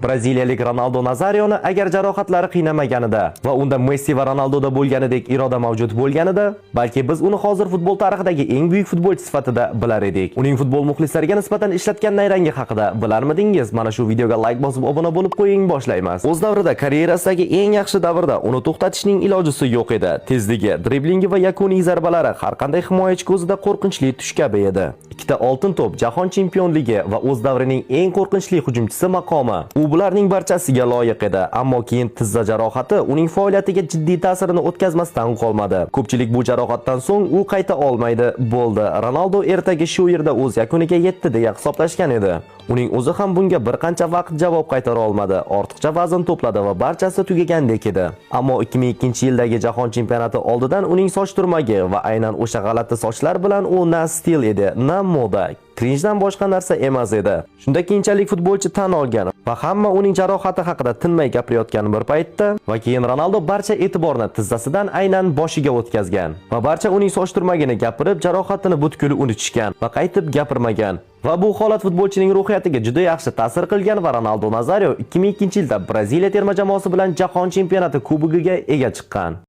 Braziliyalik Ronaldo Nazarioni agar jarohatlari qiynamaganida va unda Messi va Ronaldoda bo'lganidek iroda mavjud bo'lganida, balki biz uni hozir futbol tarixidagi eng buyuk futbolchi sifatida bilar edik. Uning futbol muxlislariga nisbatan ishlatgan nayrangi haqida bilarmidingiz? Mana shu videoga like bosib obuna bo'lib qo'ying, boshlaymiz. O'z davrida karyerasidagi eng yaxshi davrda uni to'xtatishning ilojisi yo'q edi. Tezligi, driblingi va yakuniy zarbalari har qanday himoyachi ko'zida qo'rqinchli tush kabi edi. Ikkita oltin to'p, jahon chempionligi va o'z davrining eng qo'rqinchli hujumchisi maqomi. U bularning barchasiga loyiq edi, ammo keyin tizza jarohati uning faoliyatiga jiddiy ta'sirini o'tkazmasdan qolmadi. Ko'pchilik bu jarohatdan so'ng u qayta olmaydi, bo'ldi. Ronaldo ertaga shu yerda o'z yakuniga yetdi deya hisoblashgan edi. Uning o'zi ham bunga bir qancha vaqt javob qaytara olmadi. Ortiqcha vazn to'pladi va barchasi tugagandek edi. Ammo 2002-yildagi jahon chempionati oldidan uning soch turmagi va aynan o'sha g'alati sochlar bilan u na stil edi, na moda. Cringe'dan boshqa narsa emas edi. Shunda keyinchalik futbolchi tan olgan va hamma uning jarohati haqida tinmay gapirayotgan bir paytda va keyin Ronaldo barcha e'tiborni tizzasidan aynan boshiga o'tkazgan va barcha uning soch turmagini gapirib, jarohatini butkul unutishgan va qaytib gapirmagan. Va bu holat futbolchining ruhiyatiga juda yaxshi ta'sir qilgan va Ronaldo Nazario 2002-yilda Braziliya terma jamoasi bilan jahon chempionati kubogiga ega chiqqan.